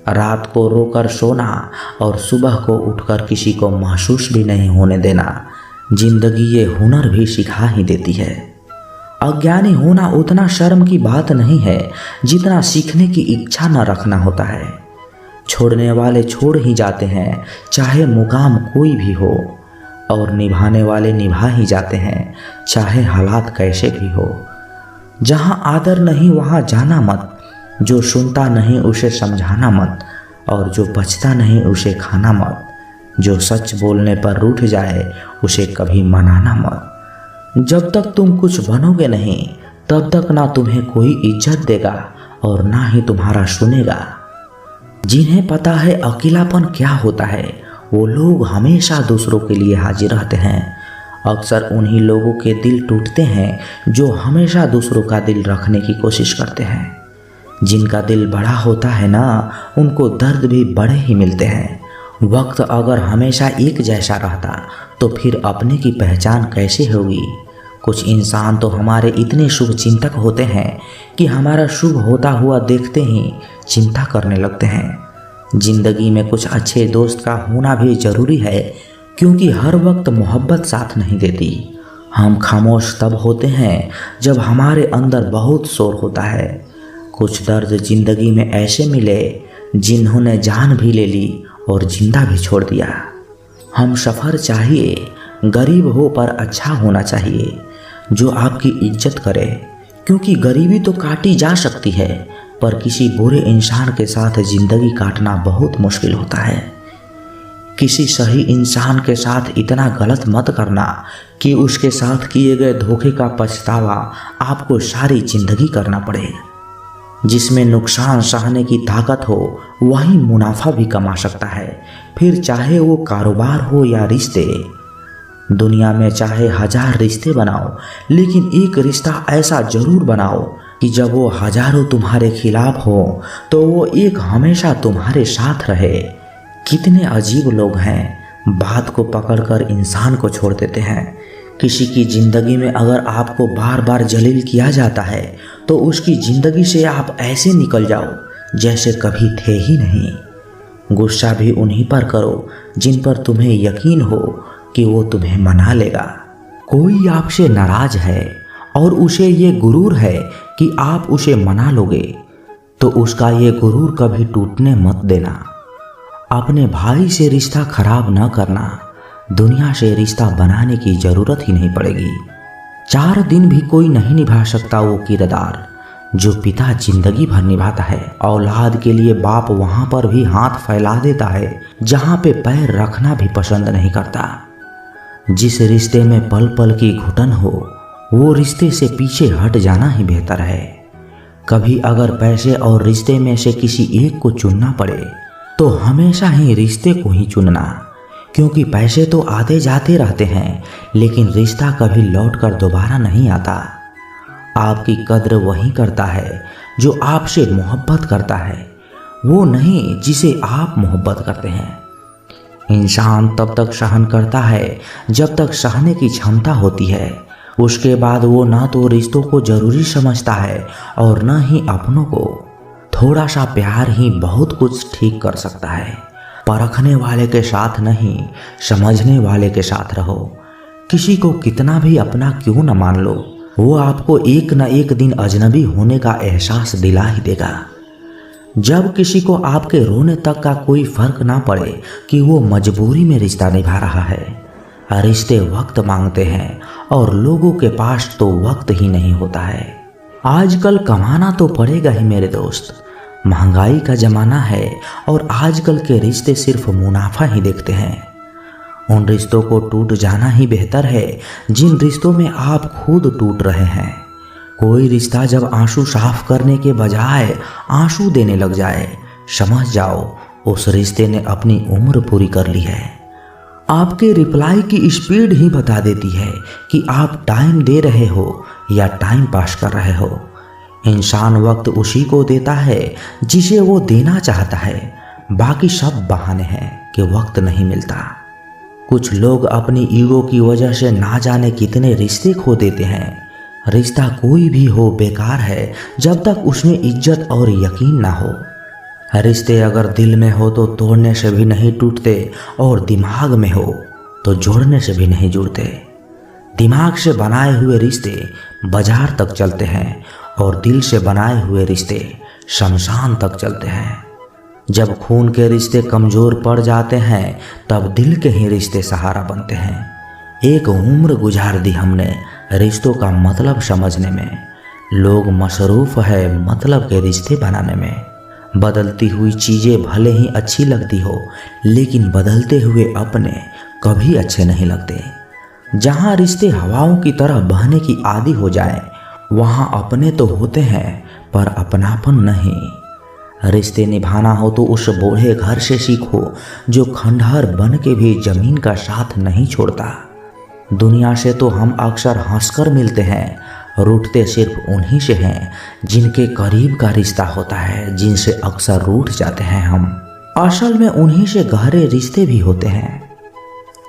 रात को रोकर सोना और सुबह को उठकर किसी को महसूस भी नहीं होने देना, जिंदगी ये हुनर भी सिखा ही देती है। अज्ञानी होना उतना शर्म की बात नहीं है जितना सीखने की इच्छा न रखना होता है। छोड़ने वाले छोड़ ही जाते हैं चाहे मुकाम कोई भी हो, और निभाने वाले निभा ही जाते हैं चाहे हालात कैसे भी हो। जहाँ आदर नहीं वहाँ जाना मत, जो सुनता नहीं उसे समझाना मत, और जो बचता नहीं उसे खाना मत। जो सच बोलने पर रूठ जाए उसे कभी मनाना मत। जब तक तुम कुछ बनोगे नहीं तब तक ना तुम्हें कोई इज्जत देगा और ना ही तुम्हारा सुनेगा। जिन्हें पता है अकेलापन क्या होता है वो लोग हमेशा दूसरों के लिए हाजिर रहते हैं। अक्सर उन्हीं लोगों के दिल टूटते हैं जो हमेशा दूसरों का दिल रखने की कोशिश करते हैं। जिनका दिल बड़ा होता है ना उनको दर्द भी बड़े ही मिलते हैं। वक्त अगर हमेशा एक जैसा रहता तो फिर अपने की पहचान कैसे होगी। कुछ इंसान तो हमारे इतने शुभ चिंतक होते हैं कि हमारा शुभ होता हुआ देखते ही चिंता करने लगते हैं। जिंदगी में कुछ अच्छे दोस्त का होना भी जरूरी है, क्योंकि हर वक्त मोहब्बत साथ नहीं देती। हम खामोश तब होते हैं जब हमारे अंदर बहुत शोर होता है। कुछ दर्द जिंदगी में ऐसे मिले जिन्होंने जान भी ले ली और जिंदा भी छोड़ दिया। हम सफ़र चाहिए, गरीब हो पर अच्छा होना चाहिए, जो आपकी इज्जत करे, क्योंकि गरीबी तो काटी जा सकती है पर किसी बुरे इंसान के साथ ज़िंदगी काटना बहुत मुश्किल होता है। किसी सही इंसान के साथ इतना गलत मत करना कि उसके साथ किए गए धोखे का पछतावा आपको सारी ज़िंदगी करना पड़े। जिसमें नुकसान सहने की ताकत हो वही मुनाफा भी कमा सकता है, फिर चाहे वो कारोबार हो या रिश्ते। दुनिया में चाहे 1000 रिश्ते बनाओ, लेकिन एक रिश्ता ऐसा जरूर बनाओ कि जब वो हजारों तुम्हारे खिलाफ हो तो वो एक हमेशा तुम्हारे साथ रहे। कितने अजीब लोग हैं, बात को पकड़कर इंसान को छोड़ देते हैं। किसी की ज़िंदगी में अगर आपको बार बार जलील किया जाता है तो उसकी ज़िंदगी से आप ऐसे निकल जाओ जैसे कभी थे ही नहीं। गुस्सा भी उन्हीं पर करो जिन पर तुम्हें यकीन हो कि वो तुम्हें मना लेगा। कोई आपसे नाराज है और उसे ये गुरूर है कि आप उसे मना लोगे, तो उसका ये गुरूर कभी टूटने मत देना। अपने भाई से रिश्ता खराब न करना, दुनिया से रिश्ता बनाने की जरूरत ही नहीं पड़ेगी। 4 दिन भी कोई नहीं निभा सकता वो किरदार जो पिता जिंदगी भर निभाता है। औलाद के लिए बाप वहां पर भी हाथ फैला देता है जहां पे पैर रखना भी पसंद नहीं करता। जिस रिश्ते में पल पल की घुटन हो वो रिश्ते से पीछे हट जाना ही बेहतर है। कभी अगर पैसे और रिश्ते में से किसी एक को चुनना पड़े तो हमेशा ही रिश्ते को ही चुनना, क्योंकि पैसे तो आते जाते रहते हैं लेकिन रिश्ता कभी लौट कर दोबारा नहीं आता। आपकी कद्र वही करता है जो आपसे मोहब्बत करता है, वो नहीं जिसे आप मोहब्बत करते हैं। इंसान तब तक सहन करता है जब तक सहने की क्षमता होती है। उसके बाद वो ना तो रिश्तों को जरूरी समझता है और न ही अपनों को। थोड़ा सा प्यार ही बहुत कुछ ठीक कर सकता है। परखने वाले के साथ नहीं, समझने वाले के साथ रहो। किसी को कितना भी अपना क्यों न मान लो, वो आपको एक न एक दिन अजनबी होने का एहसास दिला ही देगा। जब किसी को आपके रोने तक का कोई फर्क ना पड़े कि वो मजबूरी में रिश्ता निभा रहा है। रिश्ते वक्त मांगते हैं और लोगों के पास तो वक्त ही नहीं होता है। आजकल कमाना तो पड़ेगा ही मेरे दोस्त, महंगाई का ज़माना है और आजकल के रिश्ते सिर्फ मुनाफा ही देखते हैं। उन रिश्तों को टूट जाना ही बेहतर है जिन रिश्तों में आप खुद टूट रहे हैं। कोई रिश्ता जब आंसू साफ करने के बजाय आंसू देने लग जाए, समझ जाओ उस रिश्ते ने अपनी उम्र पूरी कर ली है। आपके रिप्लाई की स्पीड ही बता देती है कि आप टाइम दे रहे हो या टाइम पास कर रहे हो। इंसान वक्त उसी को देता है जिसे वो देना चाहता है, बाकी सब बहाने हैं कि वक्त नहीं मिलता। कुछ लोग अपनी ईगो की वजह से ना जाने कितने रिश्ते खो देते हैं। रिश्ता कोई भी हो बेकार है जब तक उसमें इज्जत और यकीन ना हो। रिश्ते अगर दिल में हो तो तोड़ने से भी नहीं टूटते, और दिमाग में हो तो जोड़ने से भी नहीं जुड़ते। दिमाग से बनाए हुए रिश्ते बाजार तक चलते हैं, और दिल से बनाए हुए रिश्ते शमशान तक चलते हैं। जब खून के रिश्ते कमज़ोर पड़ जाते हैं तब दिल के ही रिश्ते सहारा बनते हैं। एक उम्र गुजार दी हमने रिश्तों का मतलब समझने में। लोग मसरूफ़ है मतलब के रिश्ते बनाने में। बदलती हुई चीज़ें भले ही अच्छी लगती हो, लेकिन बदलते हुए अपने कभी अच्छे नहीं लगते। जहाँ रिश्ते हवाओं की तरह बहने की आदी हो जाए, वहाँ अपने तो होते हैं पर अपनापन नहीं। रिश्ते निभाना हो तो उस बूढ़े घर से सीखो जो खंडहर बन के भी ज़मीन का साथ नहीं छोड़ता। दुनिया से तो हम अक्सर हंसकर मिलते हैं, रूठते सिर्फ उन्हीं से हैं जिनके करीब का रिश्ता होता है, जिनसे अक्सर रूठ जाते हैं हम। असल में उन्हीं से गहरे रिश्ते भी होते हैं।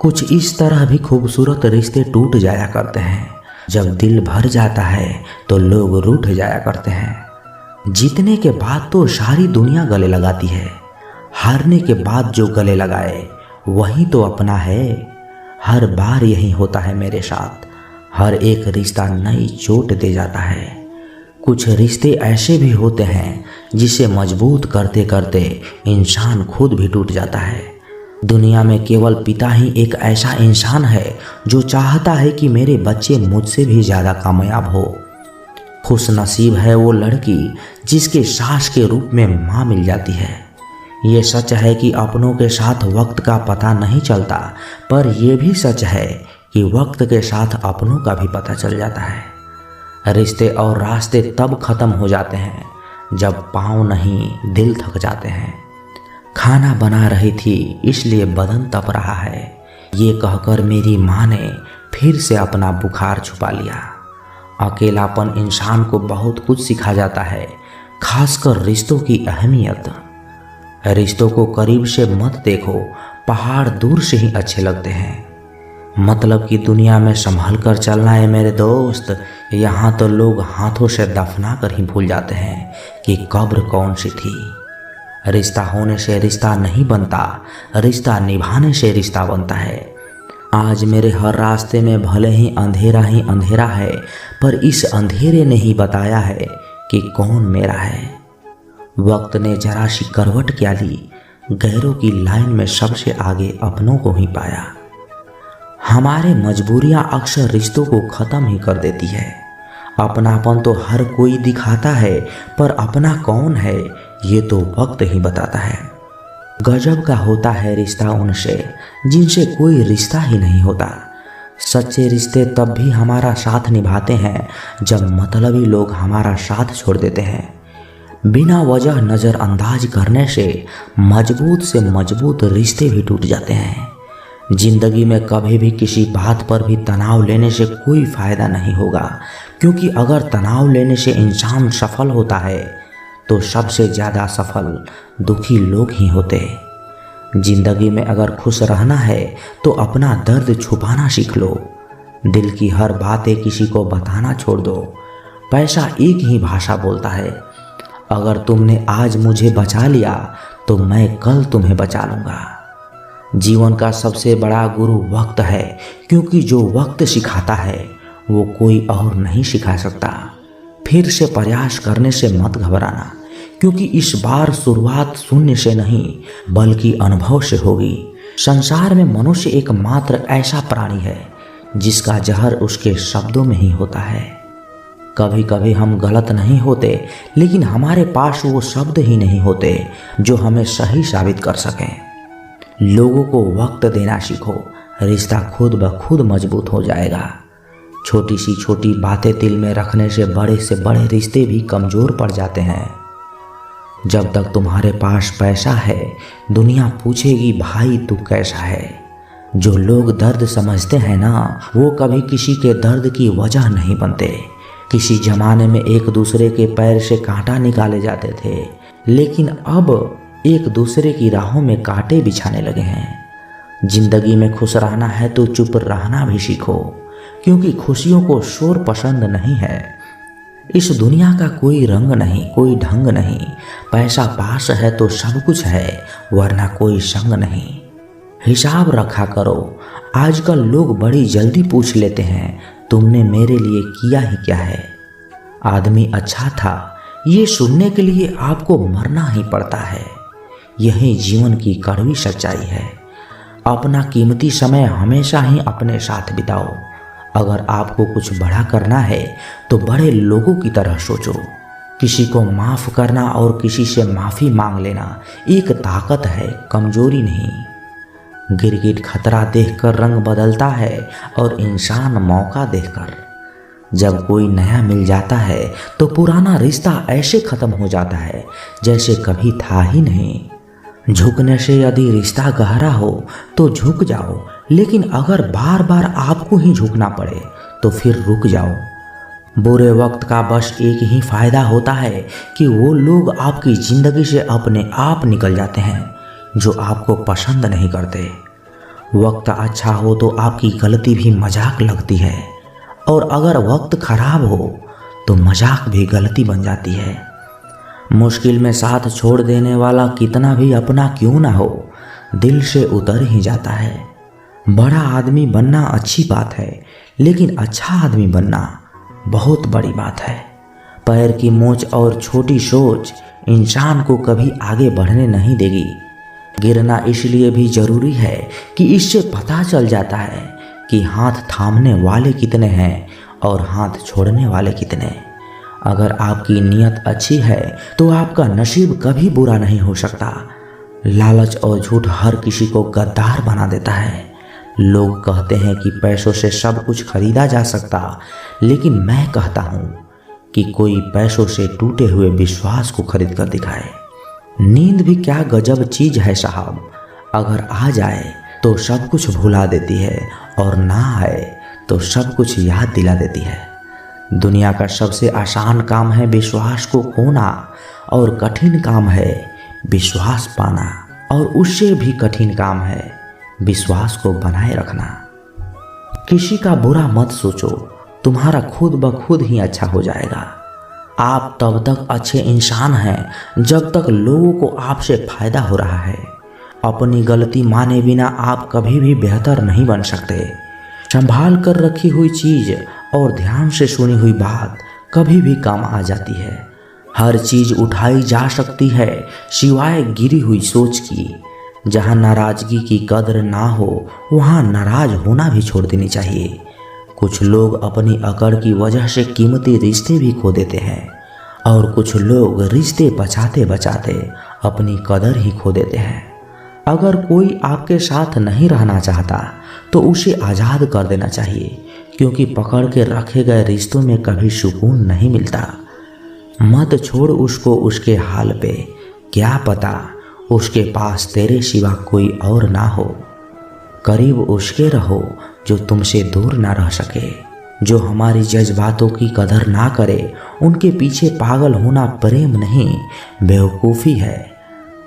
कुछ इस तरह भी खूबसूरत रिश्ते टूट जाया करते हैं। जब दिल भर जाता है तो लोग रूठ जाया करते हैं। जीतने के बाद तो सारी दुनिया गले लगाती है, हारने के बाद जो गले लगाए वही तो अपना है। हर बार यही होता है मेरे साथ। हर एक रिश्ता नई चोट दे जाता है। कुछ रिश्ते ऐसे भी होते हैं जिसे मजबूत करते करते इंसान खुद भी टूट जाता है। दुनिया में केवल पिता ही एक ऐसा इंसान है जो चाहता है कि मेरे बच्चे मुझसे भी ज़्यादा कामयाब हो। खुश नसीब है वो लड़की जिसके सास के रूप में माँ मिल जाती है। ये सच है कि अपनों के साथ वक्त का पता नहीं चलता, पर यह भी सच है कि वक्त के साथ अपनों का भी पता चल जाता है। रिश्ते और रास्ते तब ख़त्म हो जाते हैं जब पाँव नहीं दिल थक जाते हैं। खाना बना रही थी इसलिए बदन तप रहा है, ये कहकर मेरी माँ ने फिर से अपना बुखार छुपा लिया। अकेलापन इंसान को बहुत कुछ सिखा जाता है, खासकर रिश्तों की अहमियत। रिश्तों को करीब से मत देखो, पहाड़ दूर से ही अच्छे लगते हैं। मतलब की दुनिया में संभल कर चलना है मेरे दोस्त। यहाँ तो लोग हाथों से दफना कर ही भूल जाते हैं कि कब्र कौन सी थी। रिश्ता होने से रिश्ता नहीं बनता, रिश्ता निभाने से रिश्ता बनता है। आज मेरे हर रास्ते में भले ही अंधेरा है, पर इस अंधेरे ने ही बताया है कि कौन मेरा है। वक्त ने जरा सी करवट क्या ली, गैरों की लाइन में सबसे आगे अपनों को ही पाया। हमारे मजबूरियां अक्सर रिश्तों को ख़त्म ही कर देती है। अपनापन तो हर कोई दिखाता है, पर अपना कौन है ये तो वक्त ही बताता है। गजब का होता है रिश्ता उनसे जिनसे कोई रिश्ता ही नहीं होता। सच्चे रिश्ते तब भी हमारा साथ निभाते हैं जब मतलबी लोग हमारा साथ छोड़ देते हैं। बिना वजह नज़रअंदाज करने से मजबूत रिश्ते भी टूट जाते हैं। जिंदगी में कभी भी किसी बात पर भी तनाव लेने से कोई फ़ायदा नहीं होगा, क्योंकि अगर तनाव लेने से इंसान सफल होता है तो सबसे ज़्यादा सफल दुखी लोग ही होते। जिंदगी में अगर खुश रहना है तो अपना दर्द छुपाना सीख लो। दिल की हर बातें किसी को बताना छोड़ दो। पैसा एक ही भाषा बोलता है। अगर तुमने आज मुझे बचा लिया तो मैं कल तुम्हें बचा लूँगा। जीवन का सबसे बड़ा गुरु वक्त है, क्योंकि जो वक्त सिखाता है वो कोई और नहीं सिखा सकता। फिर से प्रयास करने से मत घबराना, क्योंकि इस बार शुरुआत शून्य से नहीं बल्कि अनुभव से होगी। संसार में मनुष्य एकमात्र ऐसा प्राणी है जिसका जहर उसके शब्दों में ही होता है। कभी कभी हम गलत नहीं होते, लेकिन हमारे पास वो शब्द ही नहीं होते जो हमें सही साबित कर सकें। लोगों को वक्त देना सीखो, रिश्ता खुद ब खुद मजबूत हो जाएगा। छोटी सी छोटी बातें दिल में रखने से बड़े रिश्ते भी कमज़ोर पड़ जाते हैं। जब तक तुम्हारे पास पैसा है दुनिया पूछेगी भाई तू कैसा है। जो लोग दर्द समझते हैं ना, वो कभी किसी के दर्द की वजह नहीं बनते। किसी जमाने में एक दूसरे के पैर से कांटा निकाले जाते थे, लेकिन अब एक दूसरे की राहों में कांटे बिछाने लगे हैं। जिंदगी में खुश रहना है तो चुप रहना भी सीखो, क्योंकि खुशियों को शोर पसंद नहीं है। इस दुनिया का कोई रंग नहीं, कोई ढंग नहीं। पैसा पास है तो सब कुछ है, वरना कोई संग नहीं। हिसाब रखा करो। आजकल लोग बड़ी जल्दी पूछ लेते हैं, तुमने मेरे लिए किया ही क्या है। आदमी अच्छा था, ये सुनने के लिए आपको मरना ही पड़ता है। यही जीवन की कड़वी सच्चाई है। अपना कीमती समय हमेशा ही अपने साथ बिताओ। अगर आपको कुछ बड़ा करना है तो बड़े लोगों की तरह सोचो। किसी को माफ़ करना और किसी से माफ़ी मांग लेना एक ताकत है, कमजोरी नहीं। गिरगिट खतरा देखकर रंग बदलता है और इंसान मौका देखकर। जब कोई नया मिल जाता है तो पुराना रिश्ता ऐसे ख़त्म हो जाता है जैसे कभी था ही नहीं। झुकने से यदि रिश्ता गहरा हो तो झुक जाओ, लेकिन अगर बार बार आपको ही झुकना पड़े तो फिर रुक जाओ। बुरे वक्त का बस एक ही फ़ायदा होता है कि वो लोग आपकी ज़िंदगी से अपने आप निकल जाते हैं जो आपको पसंद नहीं करते। वक्त अच्छा हो तो आपकी गलती भी मजाक लगती है, और अगर वक्त खराब हो तो मजाक भी गलती बन जाती है। मुश्किल में साथ छोड़ देने वाला कितना भी अपना क्यों ना हो, दिल से उतर ही जाता है। बड़ा आदमी बनना अच्छी बात है, लेकिन अच्छा आदमी बनना बहुत बड़ी बात है। पैर की मोच और छोटी सोच इंसान को कभी आगे बढ़ने नहीं देगी। गिरना इसलिए भी ज़रूरी है कि इससे पता चल जाता है कि हाथ थामने वाले कितने हैं और हाथ छोड़ने वाले कितने। अगर आपकी नीयत अच्छी है तो आपका नसीब कभी बुरा नहीं हो सकता। लालच और झूठ हर किसी को गद्दार बना देता है। लोग कहते हैं कि पैसों से सब कुछ खरीदा जा सकता, लेकिन मैं कहता हूँ कि कोई पैसों से टूटे हुए विश्वास को खरीद कर दिखाए। नींद भी क्या गजब चीज़ है साहब, अगर आ जाए तो सब कुछ भुला देती है और ना आए तो सब कुछ याद दिला देती है। दुनिया का सबसे आसान काम है विश्वास को खोना, और कठिन काम है विश्वास पाना, और उससे भी कठिन काम है विश्वास को बनाए रखना। किसी का बुरा मत सोचो, तुम्हारा खुद ब खुद ही अच्छा हो जाएगा। आप तब तक अच्छे इंसान हैं जब तक लोगों को आपसे फायदा हो रहा है। अपनी गलती माने बिना आप कभी भी बेहतर नहीं बन सकते। संभाल कर रखी हुई चीज़ और ध्यान से सुनी हुई बात कभी भी काम आ जाती है। हर चीज़ उठाई जा सकती है सिवाय गिरी हुई सोच की। जहाँ नाराज़गी की कदर ना हो वहाँ नाराज़ होना भी छोड़ देनी चाहिए। कुछ लोग अपनी अकड़ की वजह से कीमती रिश्ते भी खो देते हैं, और कुछ लोग रिश्ते बचाते बचाते अपनी कदर ही खो देते हैं। अगर कोई आपके साथ नहीं रहना चाहता तो उसे आज़ाद कर देना चाहिए, क्योंकि पकड़ के रखे गए रिश्तों में कभी सुकून नहीं मिलता। मत छोड़ उसको उसके हाल पे, क्या पता उसके पास तेरे सिवा कोई और ना हो। करीब उसके रहो जो तुमसे दूर ना रह सके। जो हमारी जज्बातों की कदर ना करे उनके पीछे पागल होना प्रेम नहीं, बेवकूफ़ी है।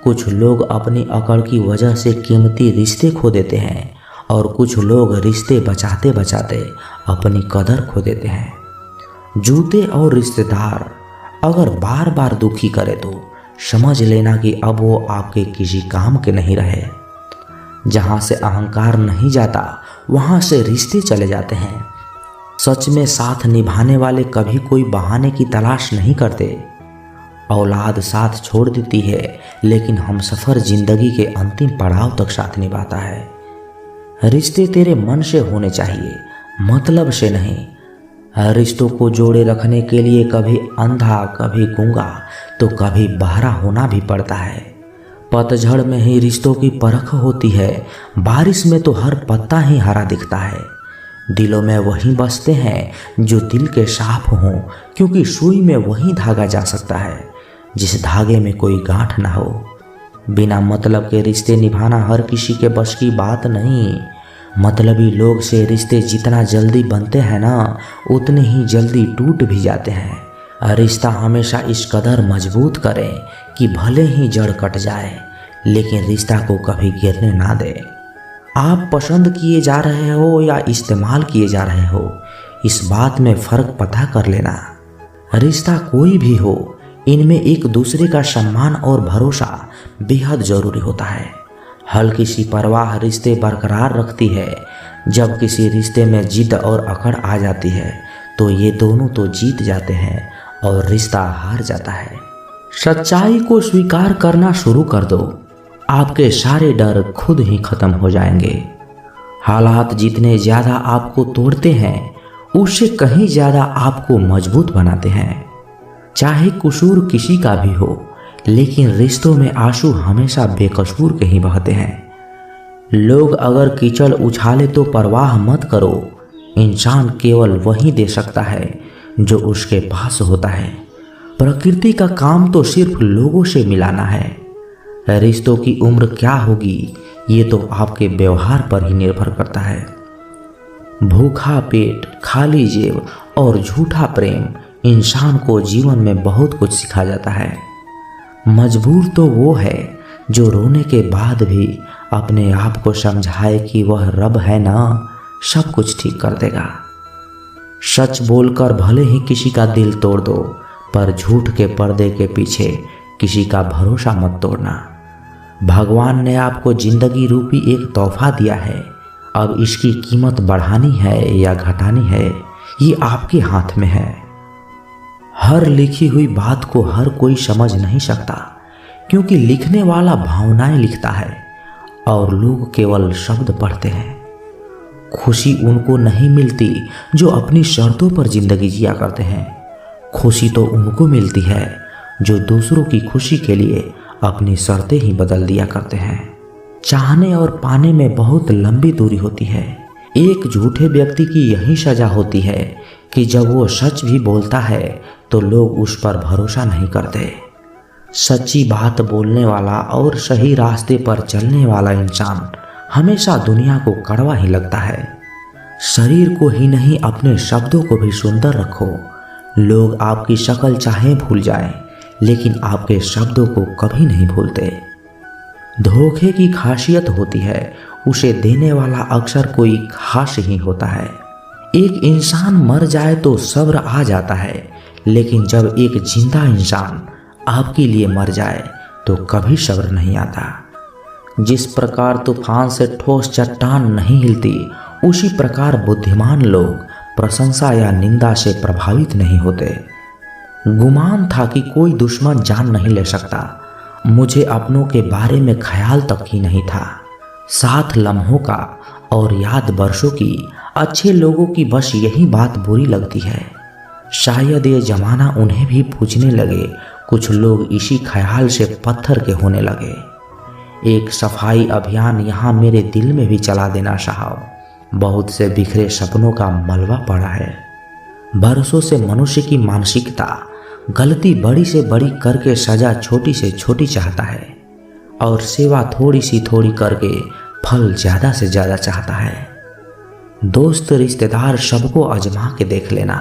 कुछ लोग अपनी अकड़ की वजह से कीमती रिश्ते खो देते हैं, और कुछ लोग रिश्ते बचाते बचाते अपनी कदर खो देते हैं। जूते और रिश्तेदार अगर बार बार दुखी करे तो समझ लेना कि अब वो आपके किसी काम के नहीं रहे। जहाँ से अहंकार नहीं जाता वहाँ से रिश्ते चले जाते हैं। सच में साथ निभाने वाले कभी कोई बहाने की तलाश नहीं करते। औलाद साथ छोड़ देती है, लेकिन हमसफ़र जिंदगी के अंतिम पड़ाव तक साथ निभाता है। रिश्ते तेरे मन से होने चाहिए, मतलब से नहीं। रिश्तों को जोड़े रखने के लिए कभी अंधा, कभी गूंगा, तो कभी बहरा होना भी पड़ता है। पतझड़ में ही रिश्तों की परख होती है, बारिश में तो हर पत्ता ही हरा दिखता है। दिलों में वही बसते हैं जो दिल के साफ हों, क्योंकि सुई में वही धागा जा सकता है जिस धागे में कोई गांठ ना हो। बिना मतलब के रिश्ते निभाना हर किसी के बस की बात नहीं। मतलबी लोग से रिश्ते जितना जल्दी बनते हैं ना, उतने ही जल्दी टूट भी जाते हैं। रिश्ता हमेशा इस कदर मजबूत करें कि भले ही जड़ कट जाए, लेकिन रिश्ता को कभी गिरने ना दे। आप पसंद किए जा रहे हो या इस्तेमाल किए जा रहे हो, इस बात में फर्क पता कर लेना। रिश्ता कोई भी हो, इनमें एक दूसरे का सम्मान और भरोसा बेहद जरूरी होता है। हल्की सी परवाह रिश्ते बरकरार रखती है। जब किसी रिश्ते में जिद और अकड़ आ जाती है तो ये दोनों तो जीत जाते हैं और रिश्ता हार जाता है। सच्चाई को स्वीकार करना शुरू कर दो, आपके सारे डर खुद ही खत्म हो जाएंगे। हालात जितने ज़्यादा आपको तोड़ते हैं उससे कहीं ज़्यादा आपको मजबूत बनाते हैं। चाहे कसूर किसी का भी हो, लेकिन रिश्तों में आंसू हमेशा बेकसूर के ही बहते हैं। लोग अगर कीचड़ उछाले तो परवाह मत करो, इंसान केवल वही दे सकता है जो उसके पास होता है। प्रकृति का काम तो सिर्फ लोगों से मिलाना है। रिश्तों की उम्र क्या होगी ये तो आपके व्यवहार पर ही निर्भर करता है। भूखा पेट, खाली जेब और झूठा प्रेम इंसान को जीवन में बहुत कुछ सिखा जाता है। मजबूर तो वो है जो रोने के बाद भी अपने आप को समझाए कि वह रब है ना, सब कुछ ठीक कर देगा। सच बोलकर भले ही किसी का दिल तोड़ दो, पर झूठ के पर्दे के पीछे किसी का भरोसा मत तोड़ना। भगवान ने आपको जिंदगी रूपी एक तोहफा दिया है। अब इसकी कीमत बढ़ानी है या घटानी है ये आपके हाथ में है। हर लिखी हुई बात को हर कोई समझ नहीं सकता, क्योंकि लिखने वाला भावनाएं लिखता है और लोग केवल शब्द पढ़ते हैं। खुशी उनको नहीं मिलती जो अपनी शर्तों पर जिंदगी जिया करते हैं। खुशी तो उनको मिलती है जो दूसरों की खुशी के लिए अपनी शर्तें ही बदल दिया करते हैं। चाहने और पाने में बहुत लंबी दूरी होती है। एक झूठे व्यक्ति की यही सजा होती है कि जब वो सच भी बोलता है तो लोग उस पर भरोसा नहीं करते। सच्ची बात बोलने वाला और सही रास्ते पर चलने वाला इंसान हमेशा दुनिया को कड़वा ही लगता है। शरीर को ही नहीं अपने शब्दों को भी सुंदर रखो। लोग आपकी शक्ल चाहे भूल जाएं, लेकिन आपके शब्दों को कभी नहीं भूलते। धोखे की खासियत होती है उसे देने वाला अक्सर कोई खास ही होता है। एक इंसान मर जाए तो सब्र आ जाता है, लेकिन जब एक जिंदा इंसान आपके लिए मर जाए तो कभी सब्र नहीं आता। जिस प्रकार तूफान से ठोस चट्टान नहीं हिलती, उसी प्रकार बुद्धिमान लोग प्रशंसा या निंदा से प्रभावित नहीं होते। गुमान था कि कोई दुश्मन जान नहीं ले सकता। मुझे अपनों के बारे में ख्याल तक ही नहीं था। साथ लम्हों का और याद वर्षों की, अच्छे लोगों की बस यही बात बुरी लगती है। शायद ये जमाना उन्हें भी पूछने लगे। कुछ लोग इसी ख्याल से पत्थर के होने लगे। एक सफाई अभियान यहाँ मेरे दिल में भी चला देना साहब। बहुत से बिखरे सपनों का मलबा पड़ा है। बरसों से मनुष्य की मानसिकता गलती बड़ी से बड़ी करके सजा छोटी से छोटी चाहता है, और सेवा थोड़ी सी थोड़ी करके फल ज़्यादा से ज़्यादा चाहता है। दोस्त रिश्तेदार सबको आजमा के देख लेना।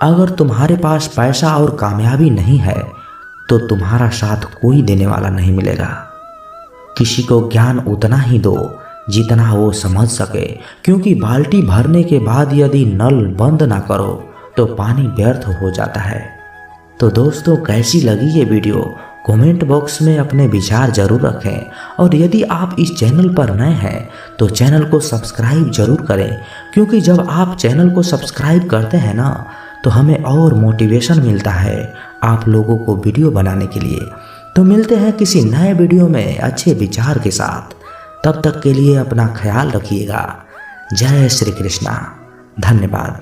अगर तुम्हारे पास पैसा और कामयाबी नहीं है तो तुम्हारा साथ कोई देने वाला नहीं मिलेगा। किसी को ज्ञान उतना ही दो जितना वो समझ सके, क्योंकि बाल्टी भरने के बाद यदि नल बंद ना करो तो पानी व्यर्थ हो जाता है। तो दोस्तों, कैसी लगी ये वीडियो कमेंट बॉक्स में अपने विचार जरूर रखें, और यदि आप इस चैनल पर नए हैं तो चैनल को सब्सक्राइब जरूर करें, क्योंकि जब आप चैनल को सब्सक्राइब करते हैं ना तो हमें और मोटिवेशन मिलता है आप लोगों को वीडियो बनाने के लिए। तो मिलते हैं किसी नए वीडियो में अच्छे विचार के साथ। तब तक के लिए अपना ख्याल रखिएगा। जय श्री कृष्णा। धन्यवाद।